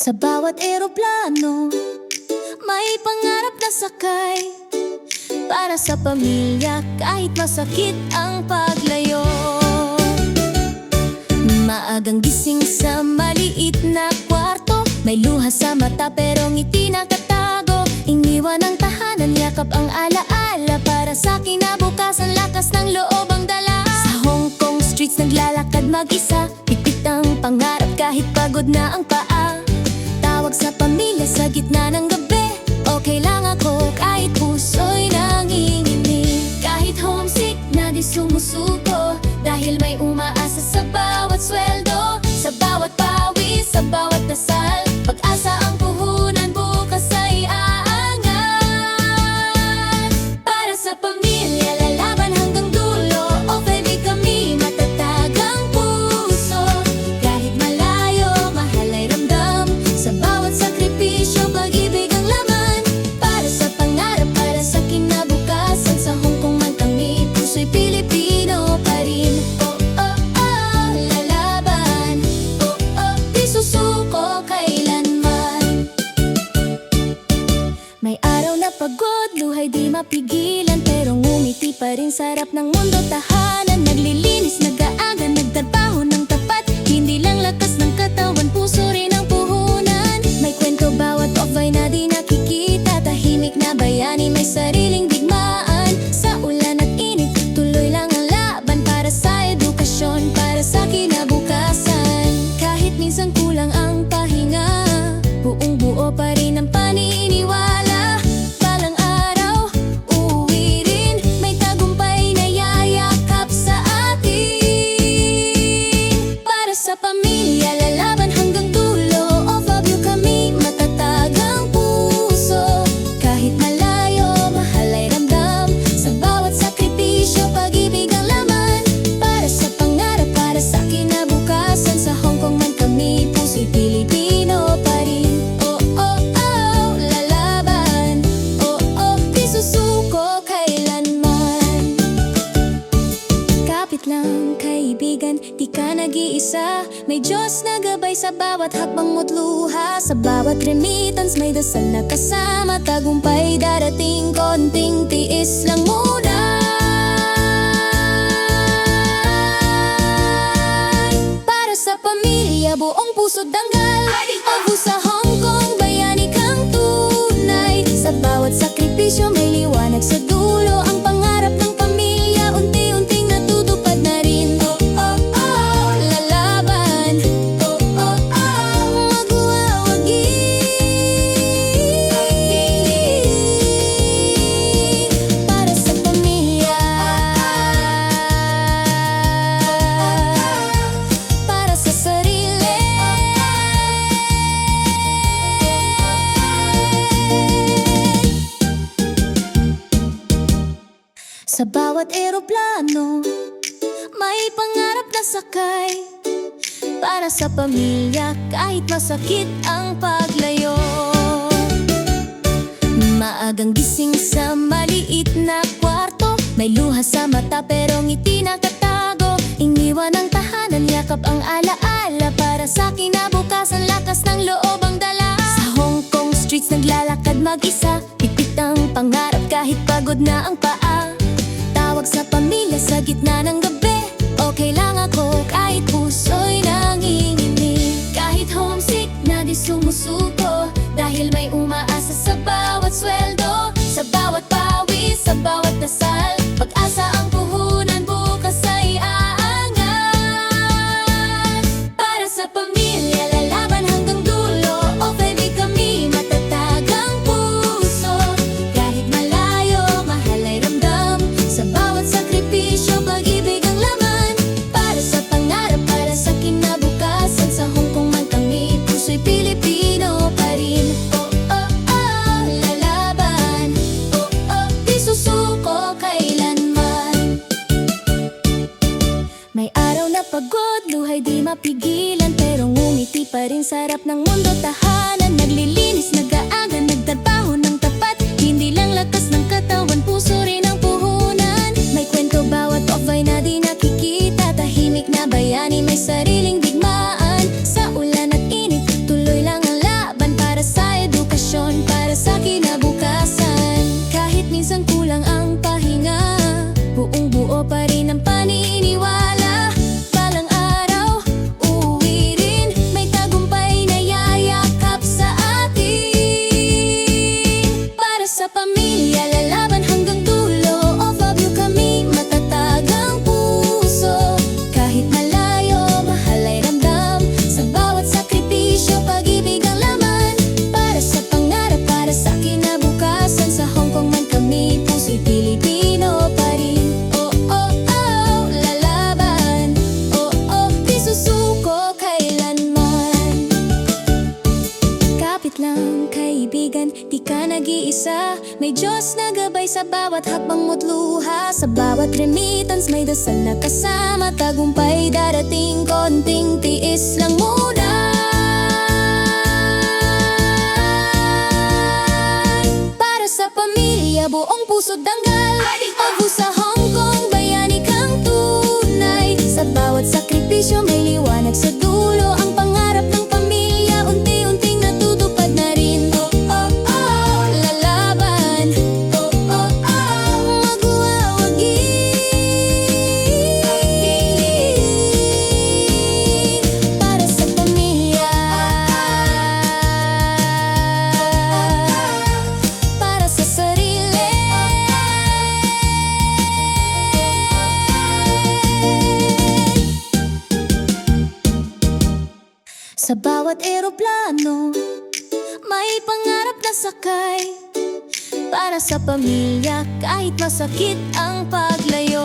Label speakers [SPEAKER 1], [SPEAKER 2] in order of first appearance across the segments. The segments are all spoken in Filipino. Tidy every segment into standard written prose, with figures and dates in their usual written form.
[SPEAKER 1] Sa bawat eroplano, may pangarap na sakay. Para sa pamilya, kahit masakit ang paglayo. Maagang gising sa maliit na kwarto, may luha sa mata pero ngiti nakatago. Iniwan ang tahanan, yakap ang alaala. Para sa kinabukasan, lakas ng loob ang dala. Sa Hong Kong streets naglalakad mag-isa, pipit ang pangarap kahit pagod na ang paa. Tawag sa pamilya sa gitna ng gabi, okay lang ako kahit puso'y nanginginig. Kahit homesick na di sumusuko, dahil may umaasa sa bawat sweldo. Sa bawat pawis, sa bawat dasal, pag-asa ang puhunan, bukas ay aangat. Para sa pamilya, lalaban hanggang dulo. Okay, kami matatag ang puso. Kahit malayo, mahal ay ramdam. Sa bawat sakripisyo, pag-ibig ang laman. Para sa pangarap, para sa kinabukasan. Sa Hong Kong man kami, puso'y Pilipino pa rin. Oh, oh, oh, lalaban. Oh, oh, di susuko kailanman. May araw na pagod, luhay di mapigilan, pero ngumiti pa rin sa harap ng mundo. Tahanan, naglilinis, nag-aaga, nagtrabaho ng tapat. Hindi lang lakas ng katawan, puso rin ang puhunan. May kwento bawat off-eye na di nakikita. Tahimik na bayani, may sariling digmaan. Sa ulan at init, tuloy lang ang laban. Para sa edukasyon, para sa kinabukasan. Kahit minsan kulang ang pahinga, buong buo pa rin ang paniniwala. Balang araw, uuwi rin, may tagumpay na yayakap sa atin. Para sa pamilya, lalaban hanggang dulo. Of you kami, matatag ang puso. Kahit malayo, mahal ay ramdam. Sa bawat sakripisyo, pag-ibig ang laman. Para sa pangarap, para sa kinabukasan. Sa Hong Kong man kami, puso'y Pilipino pa rin. Oh, oh, oh, lalaban. Oh, oh, di susuko kailanman. Kapit lang kaibigan, di ka nag-iisa. May Diyos na gabay sa bawat hakbang mo't luha. Sa bawat remittance, may dasal na kasama. Tagumpay darating, konting tiis lang muna. Para sa pamilya, buong puso't danggal. Obu sa Hong Kong, bayani kang tunay. Sa bawat sakripisyo, may liwanag sa dulo. Ang pangarap ng pamilya, unti-unting natutupad na rin. Oh, oh, oh, lalaban. Oh, oh, oh, magwawagi. Para sa pamilya, para sa sarili. Sa bawat eroplano, may pangarap na sakay. Para sa pamilya, kahit masakit ang paglayo. Maagang gising sa maliit na kwarto, may luha sa mata pero ngiti nakatago. Iniwan ang tahanan, yakap ang alaala. Para sa kinabukasan, lakas ng loob ang dala. Sa Hong Kong streets naglalakad mag-isa, pipit ang pangarap kahit pagod na ang paa. Tawag sa pamilya sa gitna ng gabi, okay lang ako kahit puso'y nanginginig. Kahit homesick na di sumusuko, dahil may umaasa sa bawat sweldo. Sa bawat pawis, sa bawat dasal, pag-asa ang puhunan, bukas ay aangat. Para sa pamilya, lalaban hanggang dulo. Okay, kami matatag ang puso. Kahit malayo, mahal ay ramdam. Sa bawat sakripisyo, pag-ibig ang laman. Para sa pangarap, para sa kinabukasan. Sa Hong Kong man kami, puso'y Pilipino pa rin. Oh, oh, oh, lalaban. Oh, oh, di susuko kailanman. May araw na pagod, luhay di mapigilan, pero ngumiti pa rin sa harap ng mundo. Tahanan, naglilinis, nag-aaga, nagtrabaho ng tapat. Hindi lang lakas ng katawan, puso rin ang puhunan. May kwento bawat off-eye na di nakikita. Tahimik na bayani, may sariling digmaan. Sa ulan at init, tuloy lang ang laban. Kapit lang kaibigan, di ka nag-iisa. May Diyos na gabay sa bawat hakbang mo't luha. Sa bawat remittance may dasal na kasama. Tagumpay darating, konting tiis lang muna. Para sa pamilya, buong puso't danggal. O sa Hong Kong, bayani kang tunay. Sa bawat sakripisyo may liwanag sa dulo. Ang pangarap ng pamilya, unti-unting natutupad na rin. Oh, oh, oh, lalaban. Oh, oh, oh, magwawagi. Para sa pamilya, para sa sarili. Sa bawat eroplano, may pangarap na sakay. Para sa pamilya, kahit masakit ang paglayo.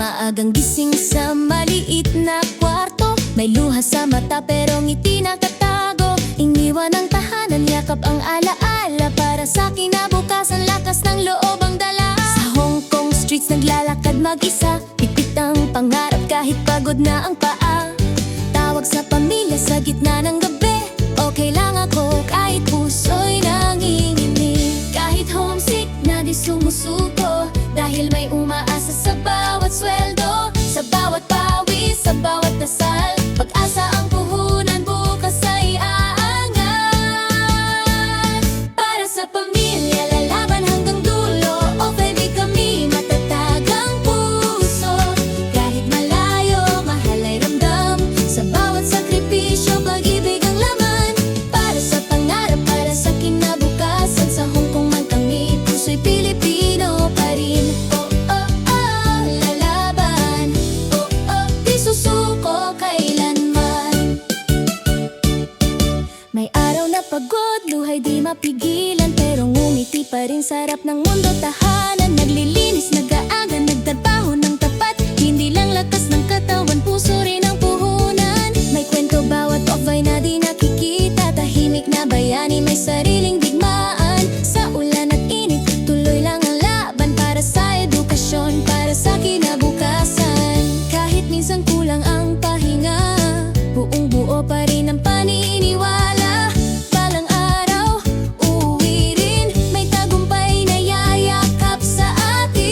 [SPEAKER 1] Maagang gising sa maliit na kwarto. May luha sa mata pero ngiti nakatago. Iniwan ang tahanan, yakap ang alaala. Para sa kinabukasan, lakas ng loob ang dala. Sa Hong Kong streets naglalakad mag-isa. Pipit ang pangarap kahit pagod na ang paa. Tawag sa pamilya sa gitna ng gabi. Okay lang ako kahit puso'y nanginginig. Kahit homesick na di sumusuko. Dahil may umaasa sa bawat sweldo. Sa bawat pawis, sa bawat dasal. Pag-asa ang puhunan, bukas ay aangat. Para sa pamilya, lalaban hanggang dulo. O baby, kami matatag ang puso. Kahit malayo, mahal ay ramdam. Sa bawat sakripisyo, pag-ibig ang laman. Para sa pangarap, para sa kinabukasan. Sa Hong Kong man kami, puso'y Pilipino pa rin. Oh, oh, oh, lalaban. Oh, oh, di susuko kailanman. May araw na pagod, luhay di mapigilan. Pero ngumiti pa rin sa harap ng mundo, tahanan. Naglilinis, nag-aaga, nagtrabaho ng tapat. Hindi lang lakas ng katawan, puso rin ang puhunan. May kwento bawat off-ay na di nakikita. Tahimik na bayani, may sariling digmaan. Sa ulan at init, tuloy lang ang laban. Para sa edukasyon, para sa kinabukasan. Kahit minsan kulang ang pahinga, buong buo pa rin ang paniniwala. Balang araw, uuwi rin. May tagumpay na yayakap sa atin.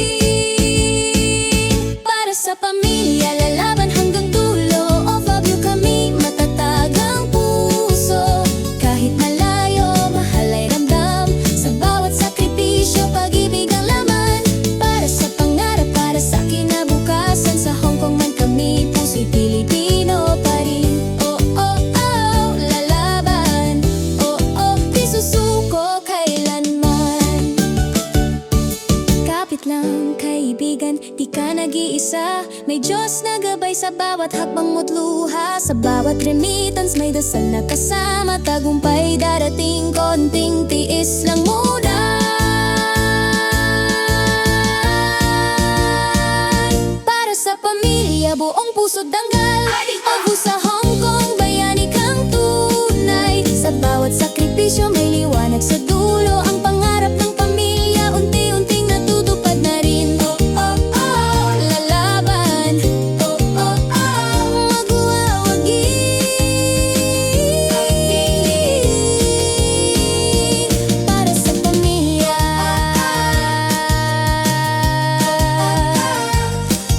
[SPEAKER 1] Para sa pamilya, lalaban hanggang dulo. Of you kami, matatag ang puso. Kahit malayo, mahal ay ramdam. Sa bawat sakripisyo, pag-ibig ang laman. Para sa pangarap, para sa kinabukasan. Sa Hong Kong man kami, puso'y Pilipino pa rin. Oh, oh, oh, lalaban. Oh, oh, di susuko kailanman. Kapit lang kaibigan, di ka nag-iisa. May Diyos na gabay sa bawat hakbang mo't luha. Sa bawat remittance may dasal na kasama. Tagumpay darating, konting tiis lang muna. Para sa pamilya, buong puso't danggal. O sa Hong Kong, bayani kang tunay. Sa bawat sakripisyo may liwanag sa dulo. Ang pangarap ng pamilya, unti-unting natutupad na rin. Oh, oh, oh, lalaban. Oh, oh, oh, magwawagi. Para sa pamilya,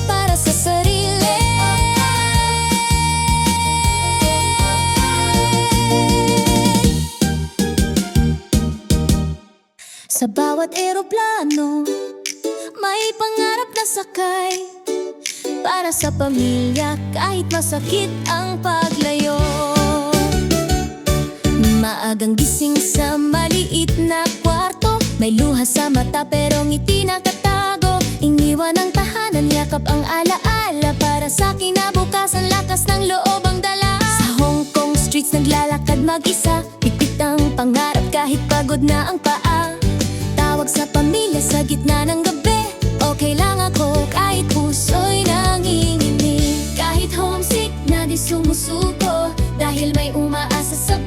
[SPEAKER 1] para sa sarili. Sa bawat eroplano, may pangarap na sakay. Para sa pamilya, kahit masakit ang paglayo. Maagang gising sa maliit na kwarto. May luha sa mata pero ngiti nakatago. Iniwan ang tahanan, yakap ang alaala. Para sa kinabukasan, lakas ng loob ang dala. Sa Hong Kong streets naglalakad mag-isa. Pipit ang pangarap kahit pagod na ang paa. Tawag sa pamilya sa gitna ng gabi. Okay lang ako kahit puso'y nanginginig. Kahit homesick na di sumusuko. Dahil may umaasa sa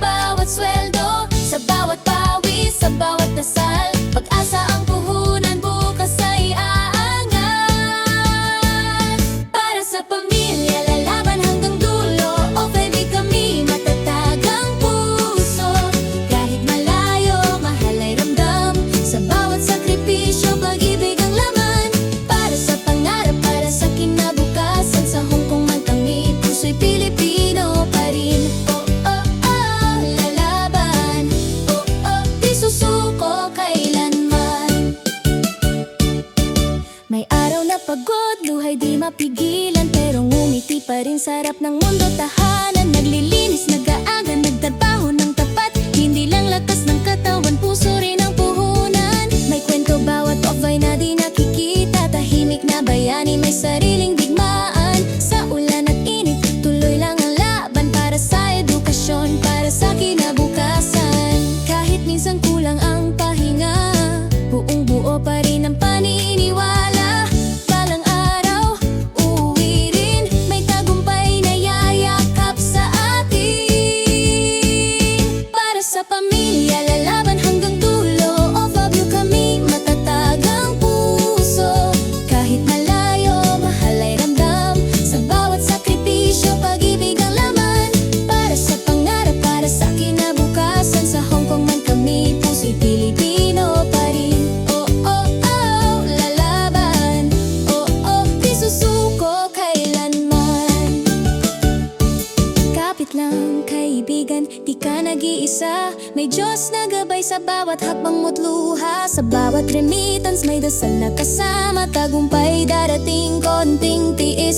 [SPEAKER 1] pamilya, lalaban hanggang dulo. All of you kami, matatag ang puso. Kahit malayo, mahal ay ramdam. Sa bawat sakripisyo, pag-ibig ang laman. Para sa pangarap, para sa kinabukasan. Sa Hong Kong man kami, puso'y Pilipino pa rin. Oh, oh, oh, lalaban. Oh, oh, di susuko kailanman. Kapit lang, kaibigan, di ka nag-iisa. May Diyos na gabay sa bawat hakbang mo't luha. Sa bawat remittance may dasal na kasama. Tagumpay darating, konting tiis